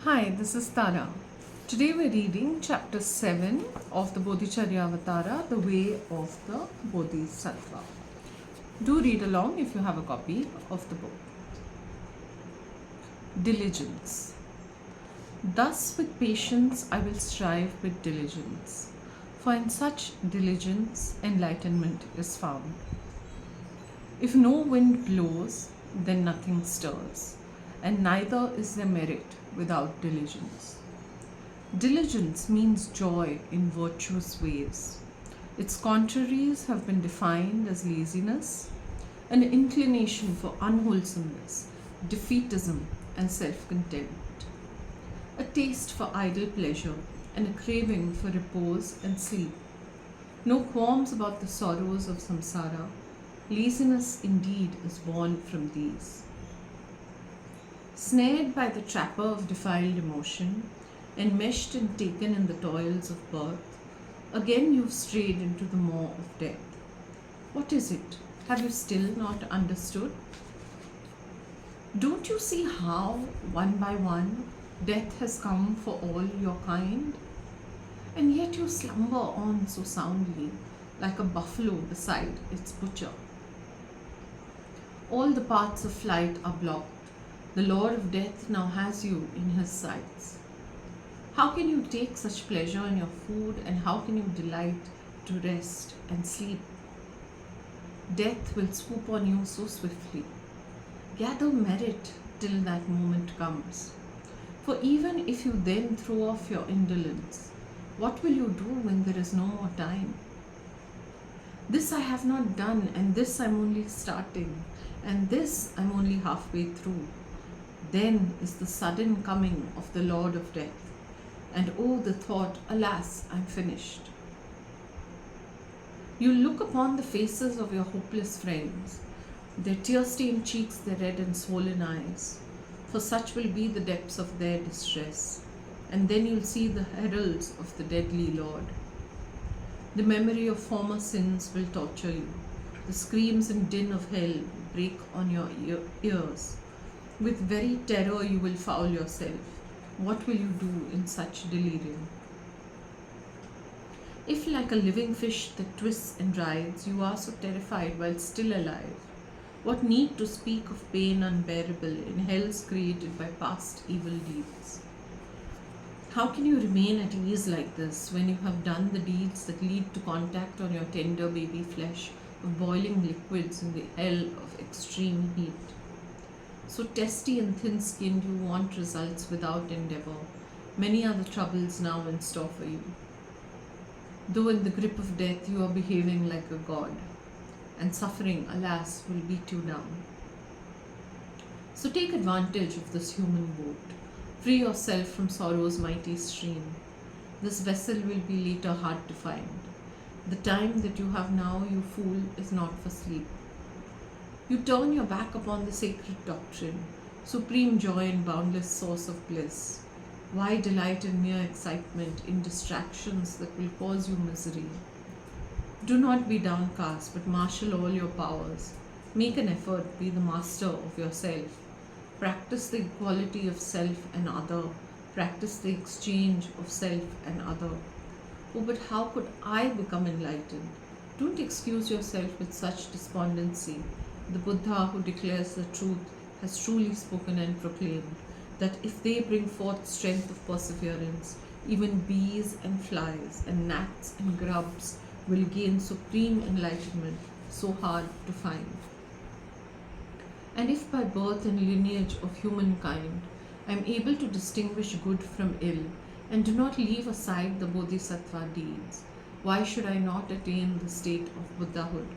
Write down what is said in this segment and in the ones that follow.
Hi, this is Tara. Today we're reading chapter 7 of the Bodhicharya Avatara, The Way of the Bodhisattva. Do read along if you have a copy of the book. Diligence. Thus with patience I will strive with diligence, for in such diligence enlightenment is found. If no wind blows, then nothing stirs, and neither is there merit without diligence. Diligence means joy in virtuous ways. Its contraries have been defined as laziness, an inclination for unwholesomeness, defeatism, and self contempt, a taste for idle pleasure, and a craving for repose and sleep. No qualms about the sorrows of samsara. Laziness indeed is born from these. Snared by the trapper of defiled emotion, enmeshed and taken in the toils of birth, again you've strayed into the maw of death. What is it? Have you still not understood? Don't you see how, one by one, death has come for all your kind? And yet you slumber on so soundly, like a buffalo beside its butcher. All the paths of flight are blocked. The Lord of Death now has you in his sights. How can you take such pleasure in your food, and how can you delight to rest and sleep? Death will swoop on you so swiftly. Gather merit till that moment comes. For even if you then throw off your indolence, what will you do when there is no more time? This I have not done, and this I'm only starting, and this I'm only halfway through. Then is the sudden coming of the Lord of Death. And oh, the thought, alas, I'm finished. You look upon the faces of your hopeless friends, their tear-stained cheeks, their red and swollen eyes, for such will be the depths of their distress. And then you'll see the heralds of the deadly Lord. The memory of former sins will torture you. The screams and din of hell break on your ears. With very terror you will foul yourself. What will you do in such delirium? If like a living fish that twists and writhes, you are so terrified while still alive, what need to speak of pain unbearable in hells created by past evil deeds? How can you remain at ease like this when you have done the deeds that lead to contact on your tender baby flesh of boiling liquids in the hell of extreme heat? So testy and thin-skinned you want results without endeavor. Many are the troubles now in store for you. Though in the grip of death you are behaving like a god, and suffering, alas, will beat you down. So take advantage of this human boat. Free yourself from sorrow's mighty stream. This vessel will be later hard to find. The time that you have now, you fool, is not for sleep. You turn your back upon the sacred doctrine, supreme joy and boundless source of bliss. Why delight in mere excitement, in distractions that will cause you misery? Do not be downcast, but marshal all your powers. Make an effort, be the master of yourself. Practice the equality of self and other. Practice the exchange of self and other. Oh, but how could I become enlightened? Don't excuse yourself with such despondency. The Buddha who declares the truth has truly spoken and proclaimed that if they bring forth strength of perseverance, even bees and flies and gnats and grubs will gain supreme enlightenment so hard to find. And if by birth and lineage of humankind I am able to distinguish good from ill and do not leave aside the bodhisattva deeds, why should I not attain the state of Buddhahood?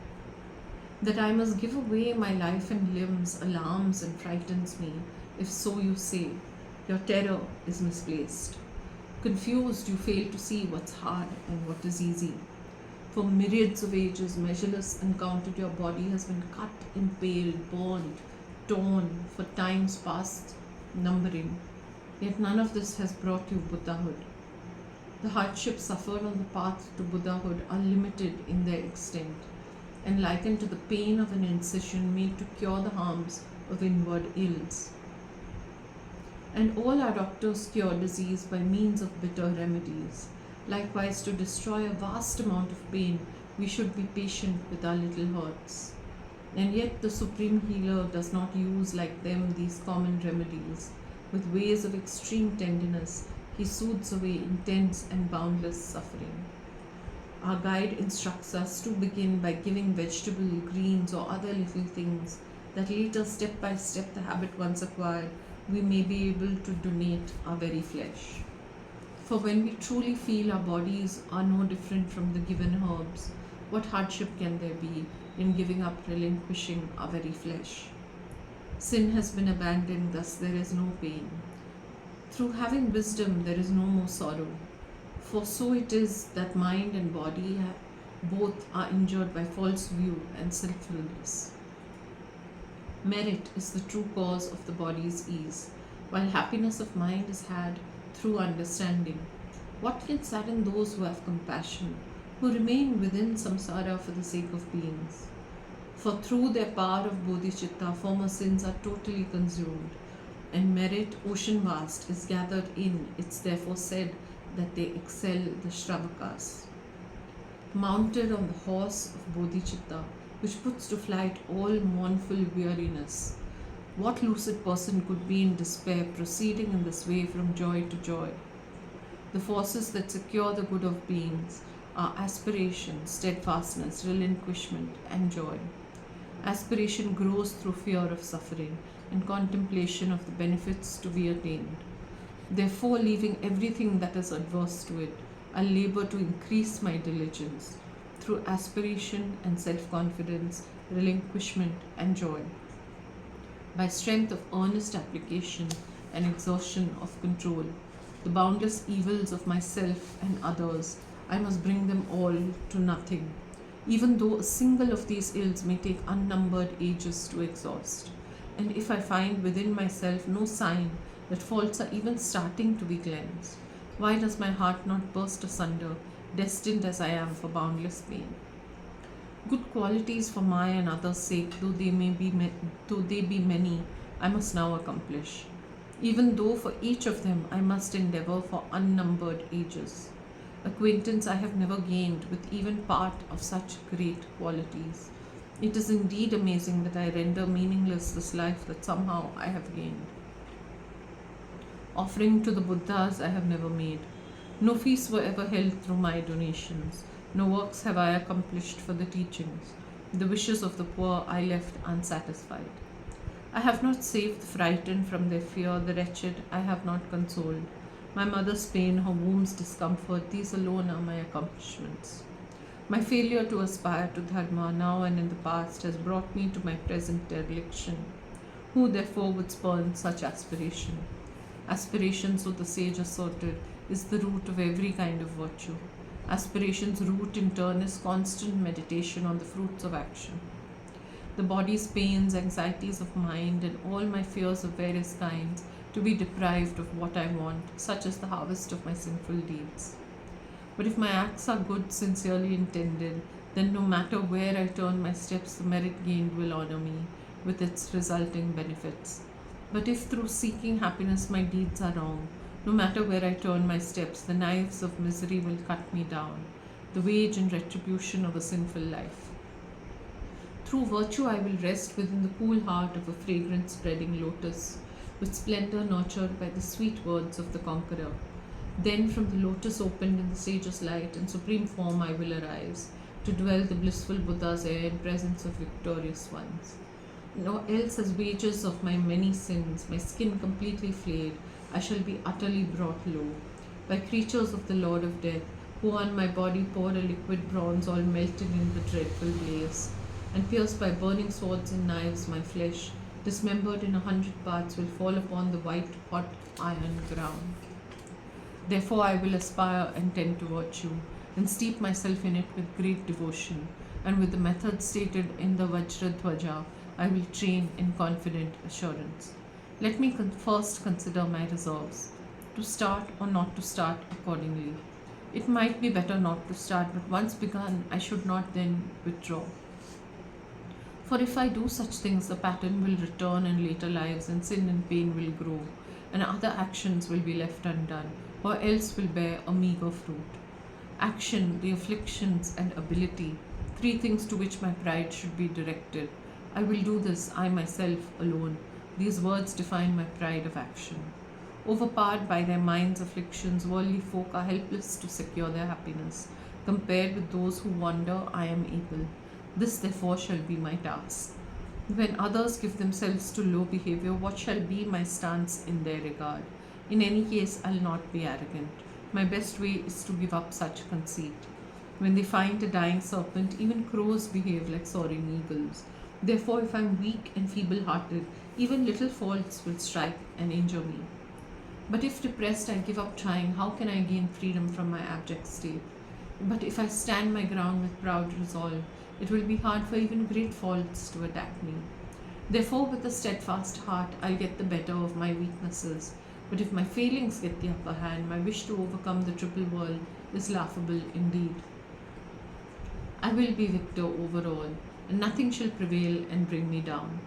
That I must give away my life and limbs alarms and frightens me, if so you say. Your terror is misplaced. Confused, you fail to see what's hard and what is easy. For myriads of ages, measureless, uncounted, your body has been cut, impaled, burned, torn, for times past numbering. Yet none of this has brought you Buddhahood. The hardships suffered on the path to Buddhahood are limited in their extent, and likened to the pain of an incision made to cure the harms of inward ills. And all our doctors cure disease by means of bitter remedies. Likewise, to destroy a vast amount of pain, we should be patient with our little hurts. And yet, the Supreme Healer does not use like them these common remedies. With ways of extreme tenderness, he soothes away intense and boundless suffering. Our guide instructs us to begin by giving vegetable, greens, or other little things that later, step by step, the habit once acquired, we may be able to donate our very flesh. For when we truly feel our bodies are no different from the given herbs, what hardship can there be in giving up, relinquishing our very flesh? Sin has been abandoned, thus there is no pain. Through having wisdom, there is no more sorrow. For so it is that mind and body both are injured by false view and self-willness. Merit is the true cause of the body's ease, while happiness of mind is had through understanding. What can sadden those who have compassion, who remain within samsara for the sake of beings? For through their power of bodhicitta, former sins are totally consumed, and merit, ocean vast, is gathered in. It's therefore said that they excel the Shravakas. Mounted on the horse of bodhicitta, which puts to flight all mournful weariness, what lucid person could be in despair, proceeding in this way from joy to joy? The forces that secure the good of beings are aspiration, steadfastness, relinquishment, and joy. Aspiration grows through fear of suffering and contemplation of the benefits to be attained. Therefore, leaving everything that is adverse to it, I labor to increase my diligence through aspiration and self-confidence, relinquishment and joy. By strength of earnest application and exhaustion of control, the boundless evils of myself and others, I must bring them all to nothing, even though a single of these ills may take unnumbered ages to exhaust. And if I find within myself no sign that faults are even starting to be cleansed, why does my heart not burst asunder, destined as I am for boundless pain? Good qualities for my and others' sake, though they be many, I must now accomplish, even though for each of them I must endeavor for unnumbered ages. Acquaintance I have never gained with even part of such great qualities. It is indeed amazing that I render meaningless this life that somehow I have gained. Offering to the Buddhas I have never made. No feasts were ever held through my donations. No works have I accomplished for the teachings. The wishes of the poor I left unsatisfied. I have not saved the frightened from their fear, the wretched I have not consoled. My mother's pain, her womb's discomfort, these alone are my accomplishments. My failure to aspire to dharma now and in the past has brought me to my present dereliction. Who therefore would spurn such aspiration? Aspiration, so the sage asserted, is the root of every kind of virtue. Aspiration's root in turn is constant meditation on the fruits of action. The body's pains, anxieties of mind, and all my fears of various kinds to be deprived of what I want, such as the harvest of my sinful deeds. But if my acts are good, sincerely intended, then no matter where I turn my steps, the merit gained will honor me with its resulting benefits. But if through seeking happiness my deeds are wrong, no matter where I turn my steps, the knives of misery will cut me down, the wage and retribution of a sinful life. Through virtue I will rest within the cool heart of a fragrant spreading lotus, with splendor nurtured by the sweet words of the conqueror. Then from the lotus opened in the sage's light and supreme form I will arise, to dwell the blissful Buddha's air in presence of victorious ones. Nor else as wages of my many sins, my skin completely flayed, I shall be utterly brought low, by creatures of the Lord of Death, who on my body pour a liquid bronze all melted in the dreadful blaze, and pierced by burning swords and knives my flesh, dismembered in 100 parts, will fall upon the white hot iron ground. Therefore I will aspire and tend to virtue, and steep myself in it with great devotion, and with the method stated in the Vajradhwaja, I will train in confident assurance. Let me first consider my resolves, to start or not to start accordingly. It might be better not to start, but once begun, I should not then withdraw. For if I do such things, the pattern will return in later lives, and sin and pain will grow. and other actions will be left undone, or else will bear a meager fruit. Action, the afflictions, and ability, three things to which my pride should be directed. I will do this, I myself alone. These words define my pride of action. Overpowered by their minds' afflictions, worldly folk are helpless to secure their happiness. Compared with those who wonder, I am able. This therefore shall be my task. When others give themselves to low behavior, what shall be my stance in their regard? In any case, I'll not be arrogant. My best way is to give up such conceit. When they find a dying serpent, even crows behave like soaring eagles. Therefore, if I'm weak and feeble hearted, even little faults will strike and injure me. But if depressed, I give up trying, how can I gain freedom from my abject state? But if I stand my ground with proud resolve, it will be hard for even great faults to attack me. Therefore, with a steadfast heart, I'll get the better of my weaknesses. But if my failings get the upper hand, my wish to overcome the triple world is laughable indeed. I will be victor over all, and nothing shall prevail and bring me down.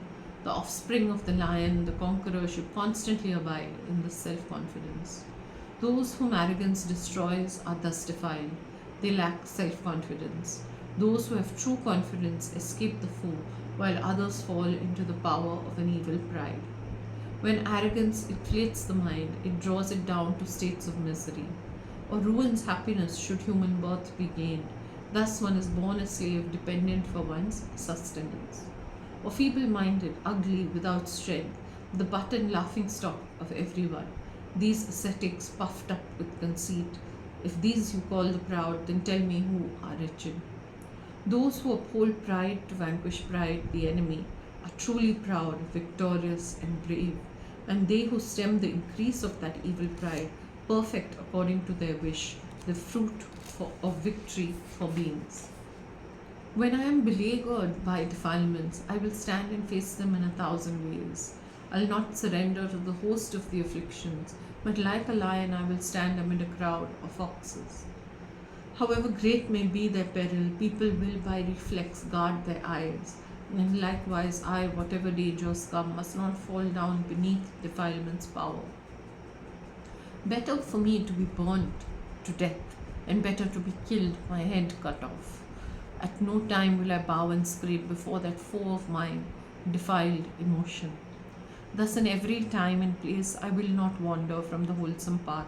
The offspring of the lion, the conqueror, should constantly abide in this self-confidence. Those whom arrogance destroys are thus defiled. They lack self-confidence. Those who have true confidence escape the foe, while others fall into the power of an evil pride. When arrogance inflates the mind, it draws it down to states of misery, or ruins happiness should human birth be gained. Thus one is born a slave, dependent for one's sustenance. Or feeble-minded, ugly, without strength, the butt and laughing-stock of everyone. These ascetics puffed up with conceit. If these you call the proud, then tell me who are wretched. Those who uphold pride to vanquish pride, the enemy, are truly proud, victorious, and brave, and they who stem the increase of that evil pride, perfect according to their wish, the fruit of victory for beings. When I am beleaguered by defilements, I will stand and face them in 1,000 ways. I'll not surrender to the host of the afflictions, but like a lion I will stand amid a crowd of foxes. However great may be their peril, people will by reflex guard their eyes, and likewise I, whatever dangers come, must not fall down beneath defilement's power. Better for me to be burnt to death, and better to be killed, my head cut off. At no time will I bow and scrape before that foe of mine, defiled emotion. Thus in every time and place I will not wander from the wholesome path.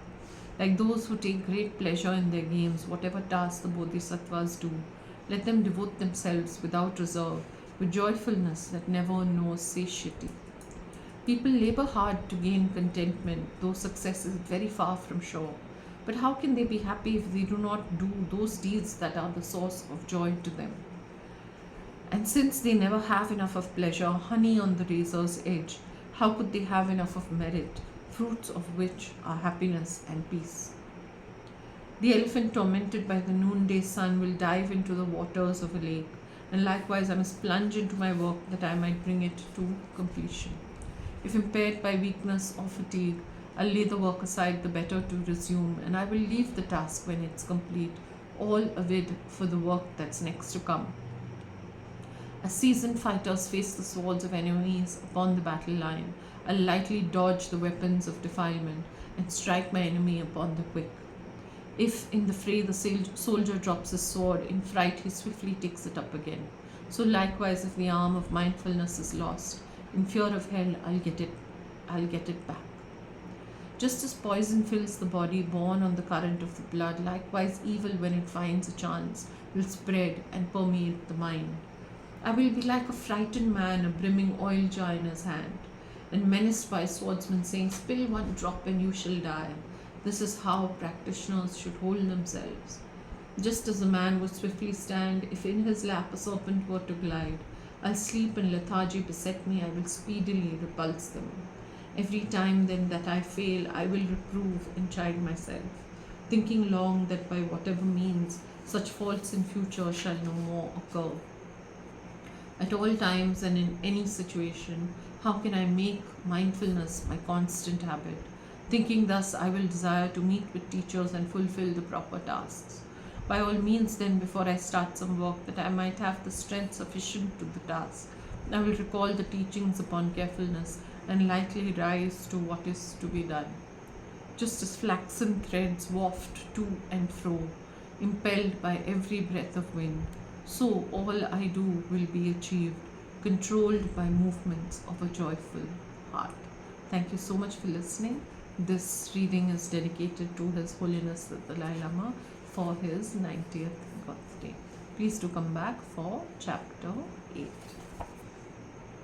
Like those who take great pleasure in their games, whatever task the bodhisattvas do, let them devote themselves without reserve, with joyfulness that never knows satiety. People labor hard to gain contentment, though success is very far from sure. But how can they be happy if they do not do those deeds that are the source of joy to them? And since they never have enough of pleasure, honey on the razor's edge, how could they have enough of merit, fruits of which are happiness and peace? The elephant tormented by the noonday sun will dive into the waters of a lake, and likewise I must plunge into my work that I might bring it to completion. If impaired by weakness or fatigue, I'll lay the work aside the better to resume, and I will leave the task when it's complete, all avid for the work that's next to come. As seasoned fighters face the swords of enemies upon the battle line, I'll lightly dodge the weapons of defilement and strike my enemy upon the quick. If in the fray the soldier drops his sword, in fright he swiftly takes it up again. So likewise if the arm of mindfulness is lost, in fear of hell I'll get it back. Just as poison fills the body borne on the current of the blood, likewise evil, when it finds a chance, will spread and permeate the mind. I will be like a frightened man, a brimming oil jar in his hand, and menaced by a swordsman saying, "Spill one drop and you shall die." This is how practitioners should hold themselves. Just as a man would swiftly stand if in his lap a serpent were to glide, I'll sleep and lethargy beset me, I will speedily repulse them. Every time then that I fail, I will reprove and chide myself, thinking long that by whatever means such faults in future shall no more occur. At all times and in any situation, how can I make mindfulness my constant habit? Thinking thus, I will desire to meet with teachers and fulfill the proper tasks. By all means then, before I start some work, that I might have the strength sufficient to the task, I will recall the teachings upon carefulness and lightly rise to what is to be done. Just as flaxen threads waft to and fro, impelled by every breath of wind, so all I do will be achieved, controlled by movements of a joyful heart. Thank you so much for listening. This reading is dedicated to His Holiness the Dalai Lama for his 90th birthday. Please do come back for chapter 8.